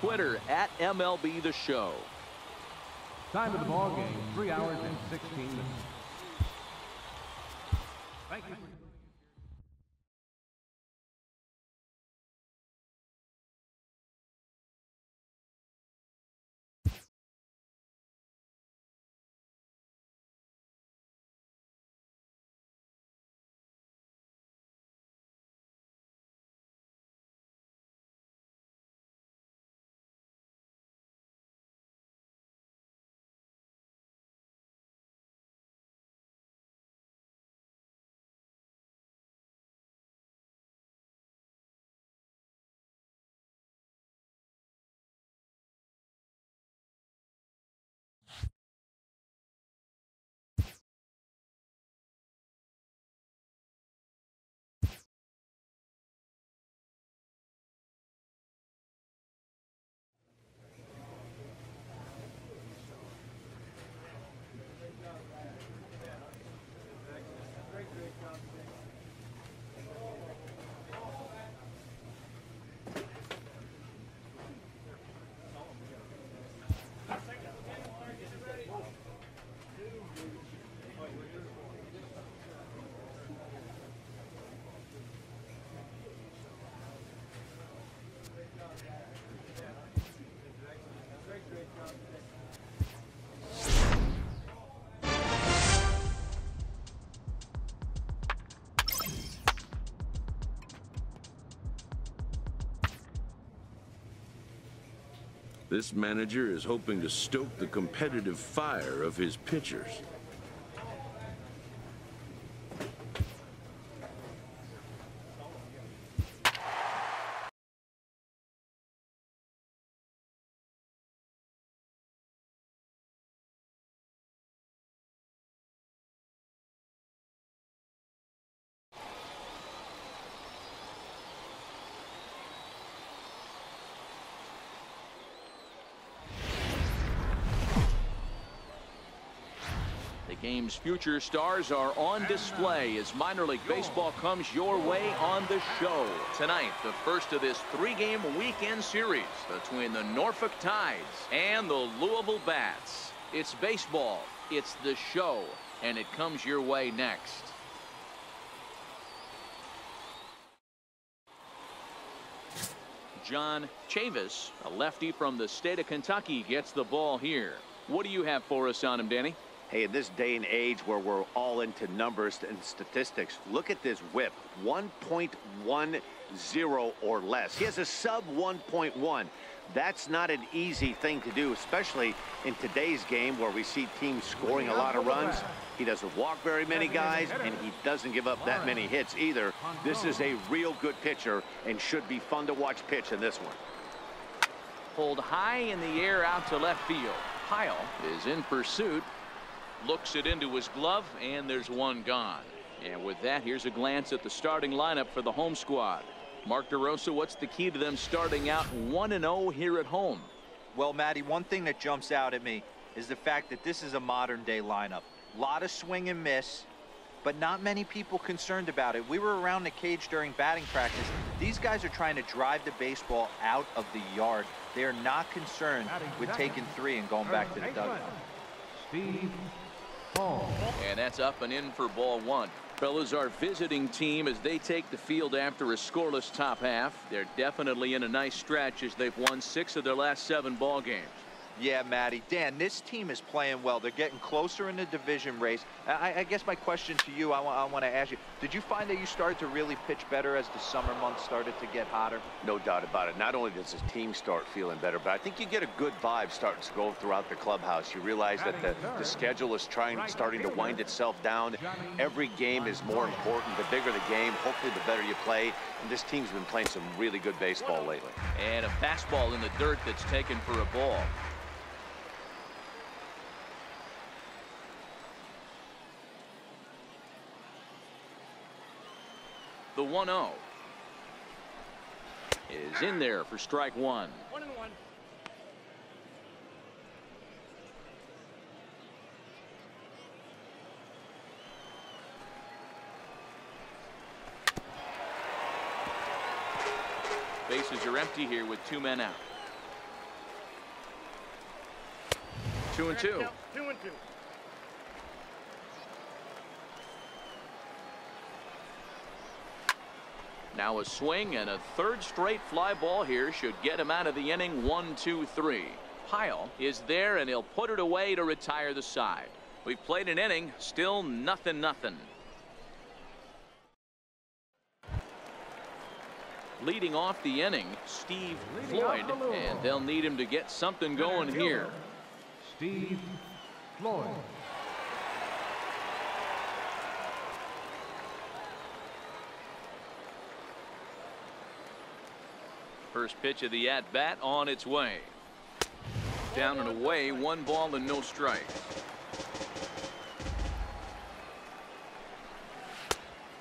Twitter at MLB The Show. Time of the ball game, 3 hours and 16 minutes. Thank you. This manager is hoping to stoke the competitive fire of his pitchers. The game's future stars are on display as minor league baseball comes your way on the show. Tonight, the first of this 3-game weekend series between the Norfolk Tides and the Louisville Bats. It's baseball, it's the show, and it comes your way next. John Chavis, a lefty from the state of Kentucky, gets the ball here. What do you have for us on him, Danny? Hey, in this day and age where we're all into numbers and statistics, look at this whip, 1.10 or less. He has a sub 1.1. That's not an easy thing to do, especially in today's game where we see teams scoring a lot of runs. He doesn't walk very many guys, and he doesn't give up that many hits either. This is a real good pitcher and should be fun to watch pitch in this one. Pulled high in the air out to left field. Pyle is in pursuit. Looks it into his glove, and there's one gone. And with that, here's a glance at the starting lineup for the home squad. Mark DeRosa, what's the key to them starting out 1-0 here at home? Well, Matty, one thing that jumps out at me is the fact that this is a modern-day lineup. A lot of swing and miss, but not many people concerned about it. We were around the cage during batting practice. These guys are trying to drive the baseball out of the yard. They are not concerned with taking 3 and going back to the dugout. Steve. And that's up and in for ball 1. Fellas, our visiting team as they take the field after a scoreless top half. They're definitely in a nice stretch as they've won 6 of their last 7 ball games. Yeah, Matty. Dan, this team is playing well. They're getting closer in the division race. I guess my question to you, I want to ask you, did you find that you started to really pitch better as the summer months started to get hotter? No doubt about it. Not only does the team start feeling better, but I think you get a good vibe starting to go throughout the clubhouse. You realize that the schedule is starting to wind itself down. Every game is more important. The bigger the game, hopefully the better you play. And this team's been playing some really good baseball lately. And a fastball in the dirt that's taken for a ball. The 1-0 is in there for strike 1. 1-1. Bases are empty here with 2 men out. 2-2. 2-2. Now a swing and a third straight fly ball here should get him out of the inning. 1-2-3. Pyle is there, and he'll put it away to retire the side. We've played an inning, still 0-0. Leading off the inning, Steve Floyd, and they'll need him to get something going here. Steve Floyd. First pitch of the at-bat on its way. Down and away, 1 ball and no strikes.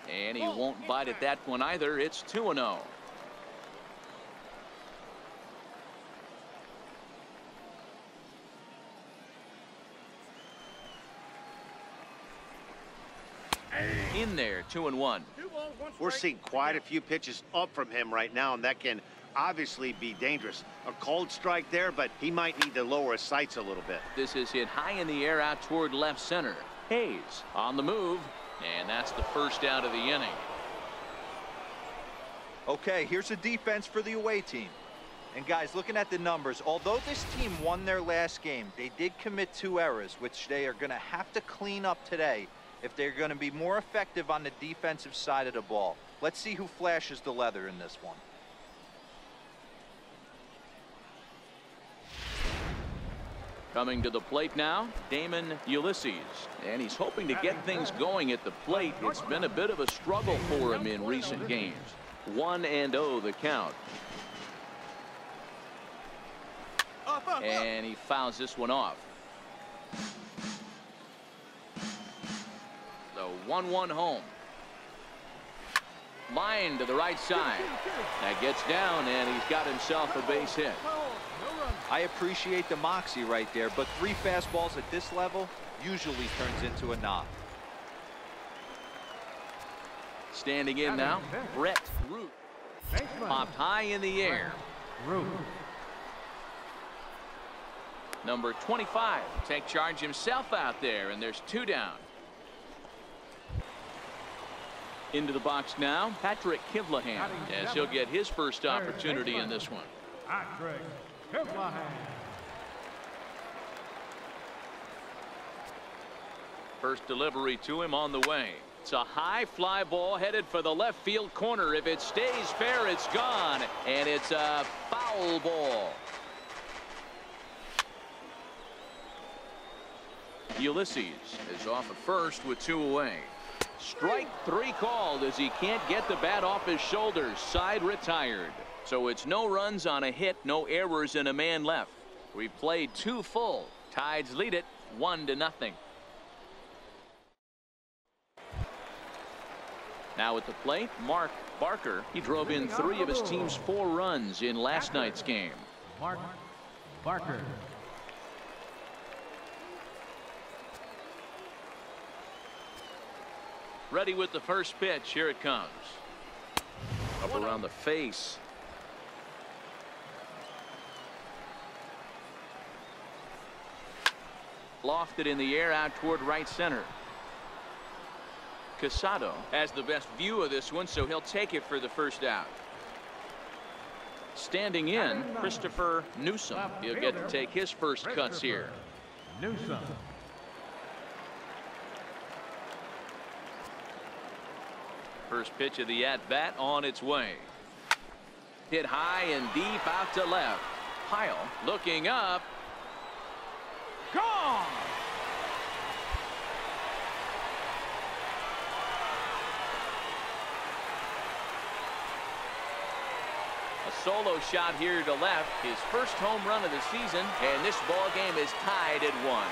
And he won't bite at that one either. It's 2-0. In there, 2-1. We're seeing quite a few pitches up from him right now, and that can obviously be dangerous. A cold strike there, but he might need to lower his sights a little bit. This is hit high in the air out toward left center. Hayes on the move, and that's the first out of the inning. Okay, here's a defense for the away team. And guys, looking at the numbers, although this team won their last game, they did commit 2 errors, which they are going to have to clean up today if they're going to be more effective on the defensive side of the ball. Let's see who flashes the leather in this one. Coming to the plate now, Damon Ulysses, and he's hoping to get things going at the plate. It's been a bit of a struggle for him in recent games. 1-0 the count. And he fouls this one off. The 1-1 home. Line to the right side. That gets down, and he's got himself a base hit. I appreciate the moxie right there, but 3 fastballs at this level usually turns into a knock. Standing in now, Brett Root. Popped high in the air. Number 25 take charge himself out there, and there's 2 down. Into the box now, Patrick Kivlahan, as he'll get his first opportunity in this one. Patrick Kivlahan. First delivery to him on the way. It's a high fly ball headed for the left field corner. If it stays fair, it's gone, and it's a foul ball. Ulysses is off at first with 2 away. Strike 3 called as he can't get the bat off his shoulders. Side retired. So it's no runs on a hit, no errors, and a man left. We've played 2 full. Tides lead it 1-0. Now at the plate, Mark Barker. He drove in 3 of his team's 4 runs in last night's game. Mark Barker. Ready with the first pitch. Here it comes. Up around the face. Lofted in the air out toward right center. Casado has the best view of this one, so he'll take it for the first out. Standing in, Christopher Newsom. He'll get to take his first cuts here. Newsom. First pitch of the at-bat on its way. Hit high and deep out to left. Pyle looking up. Gone! A solo shot here to left. His first home run of the season, and this ball game is tied at 1.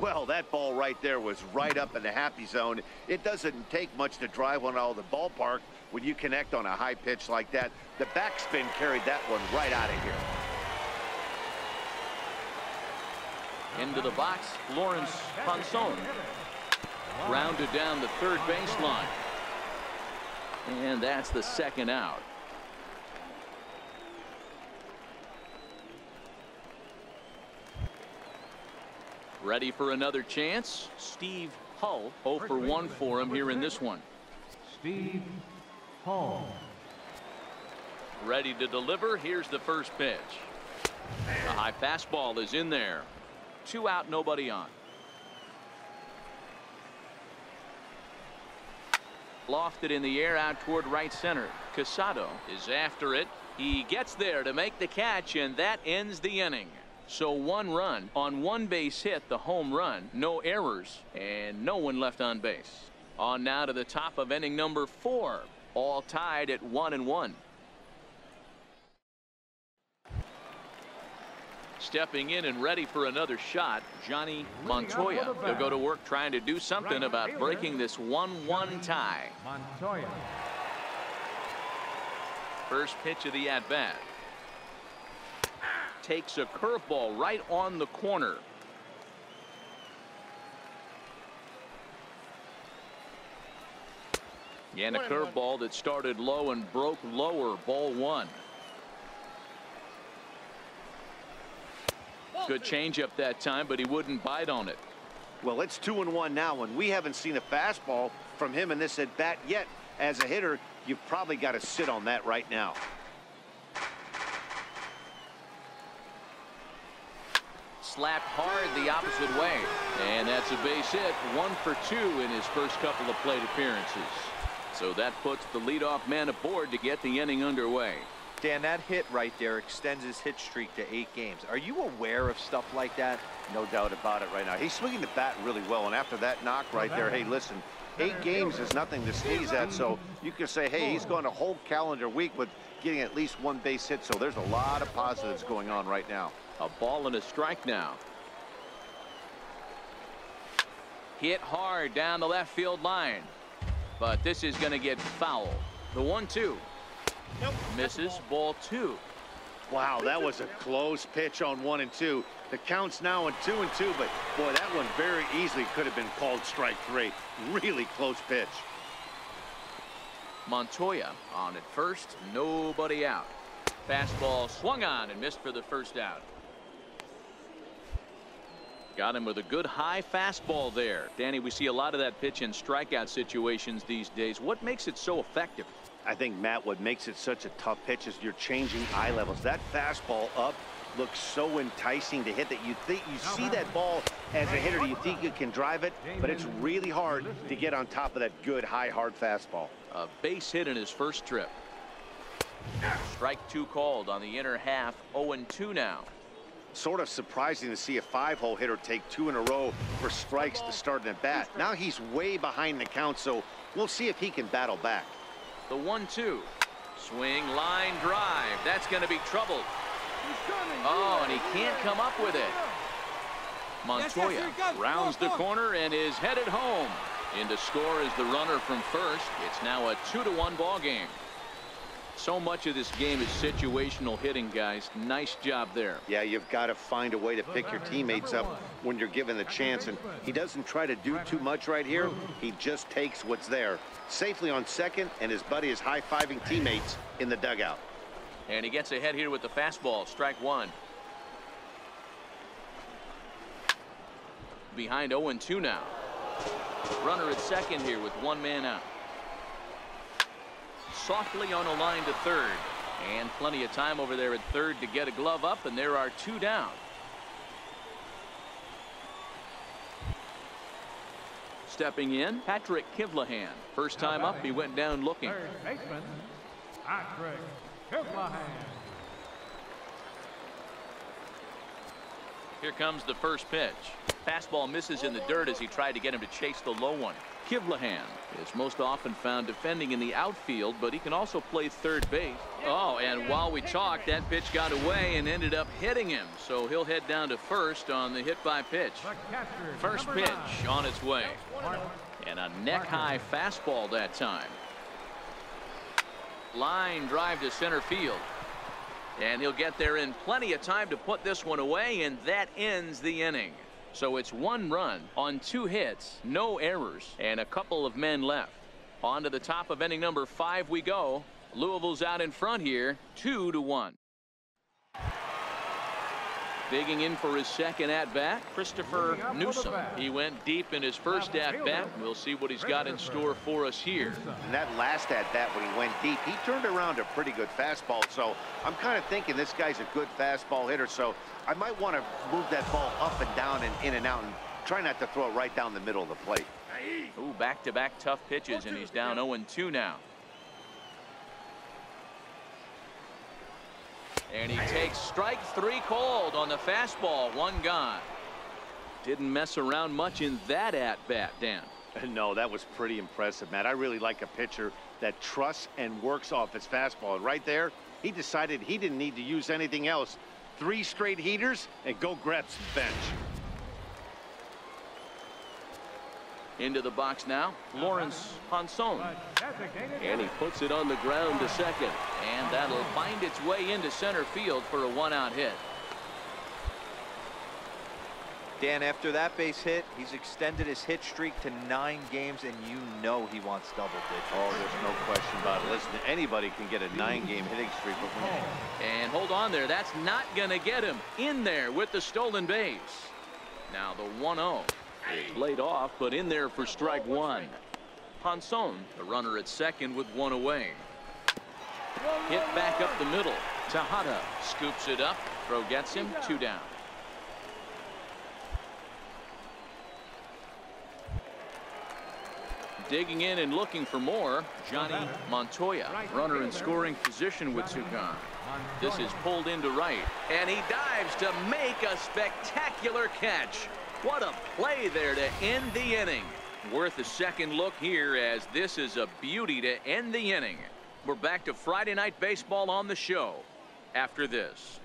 Well, that ball right there was right up in the happy zone. It doesn't take much to drive one out of the ballpark when you connect on a high pitch like that. The backspin carried that one right out of here. Into the box, Lawrence Ponson. Grounded down the third baseline. And that's the second out. Ready for another chance. Steve Hull, 0 for 1 for him here in this one. Steve Hull. Ready to deliver. Here's the first pitch. A high fastball is in there. 2 out, nobody on. Lofted in the air out toward right center. Casado is after it. He gets there to make the catch, and that ends the inning. So 1 run on 1 base hit, the home run, no errors, and no one left on base. On now to the top of inning number 4, all tied at 1-1. Stepping in and ready for another shot, Johnny Montoya. He'll go to work trying to do something about breaking this 1-1 tie. Montoya. First pitch of the at-bat. Takes a curveball right on the corner. And a curveball that started low and broke lower. Ball 1. Good changeup that time, but he wouldn't bite on it. Well, it's 2-1 now, and we haven't seen a fastball from him in this at bat yet. As a hitter, you've probably got to sit on that right now. Slapped hard the opposite way, and that's a base hit. 1 for 2 in his first couple of plate appearances. So that puts the leadoff man aboard to get the inning underway. Dan, that hit right there extends his hit streak to 8 games. Are you aware of stuff like that? No doubt about it right now. He's swinging the bat really well, and after that knock right there, hey, listen, 8 games is nothing to sneeze at, so you can say, hey, he's going a whole calendar week with getting at least 1 base hit, so there's a lot of positives going on right now. A ball and a strike now. Hit hard down the left field line, but this is going to get foul. The 1-2. Nope. Misses. Ball 2. Wow, that was a close pitch on 1 and 2. The count's now in 2 and 2, but boy, that one very easily could have been called strike 3. Really close pitch. Montoya on at first, nobody out. Fastball swung on and missed for the first out. Got him with a good high fastball there. Danny, we see a lot of that pitch in strikeout situations these days. What makes it so effective? I think, Matt, what makes it such a tough pitch is you're changing eye levels. That fastball up looks so enticing to hit that you think you see that ball as a hitter, you think you can drive it, but it's really hard to get on top of that good high hard fastball. A base hit in his first trip. Strike 2 called on the inner half. 0-2 now. Sort of surprising to see a 5-hole hitter take 2 in a row for strikes to start an at bat. Now he's way behind the count, so we'll see if he can battle back. The 1-2. Swing, line drive. That's going to be trouble. Oh, and he can't come up with it. Montoya rounds the corner and is headed home. In to score is the runner from first. It's now a 2-1 ball game. So much of this game is situational hitting, guys. Nice job there. Yeah, you've got to find a way to pick your teammates up when you're given the chance, and he doesn't try to do too much right here. He just takes what's there. Safely on second, and his buddy is high-fiving teammates in the dugout. And he gets ahead here with the fastball. Strike 1. Behind 0-2 now. Runner at second here with 1 man out. Softly on a line to third, and plenty of time over there at third to get a glove up, and there are 2 down. Stepping in, Patrick Kivlahan. First time up, he went down looking. Third baseman, Patrick Kivlahan. Here comes the first pitch. Fastball misses in the dirt as he tried to get him to chase the low one. Kivlahan is most often found defending in the outfield, but he can also play third base. Oh, and while we talked, that pitch got away and ended up hitting him. So he'll head down to first on the hit by pitch. First pitch on its way. And a neck-high fastball that time. Line drive to center field. And he'll get there in plenty of time to put this one away, and that ends the inning. So it's 1 run on 2 hits, no errors, and a couple of men left. On to the top of inning number 5 we go. Louisville's out in front here, 2-1. Digging in for his second at-bat, Christopher Newsom. He went deep in his first at-bat. We'll see what he's got in store for us here. And that last at-bat when he went deep, he turned around a pretty good fastball. So I'm kind of thinking this guy's a good fastball hitter. So I might want to move that ball up and down and in and out and try not to throw it right down the middle of the plate. Ooh, back-to-back tough pitches, and he's down 0-2 now. And he takes strike 3 called on the fastball. 1 gone. Didn't mess around much in that at-bat, Dan. No, that was pretty impressive, Matt. I really like a pitcher that trusts and works off his fastball. And right there, he decided he didn't need to use anything else. 3 straight heaters and go grab some bench. Into the box now, Lawrence Ponson. And he puts it on the ground to second. And that'll find its way into center field for a 1-out hit. Dan, after that base hit, he's extended his hit streak to 9 games, and you know he wants double digits. Oh, there's no question about it. Listen, anybody can get a 9-game hitting streak. And hold on there. That's not going to get him in there with the stolen base. Now the 1-0. It's laid off, but in there for strike 1. Ponson, the runner at second with 1 away. Hit back up the middle. Tejada scoops it up. Throw gets him. 2 down. Digging in and looking for more, Johnny Montoya, runner in scoring position with 2 gone. This is pulled into right, and he dives to make a spectacular catch. What a play there to end the inning. Worth a second look here, as this is a beauty to end the inning. We're back to Friday Night Baseball on the show after this.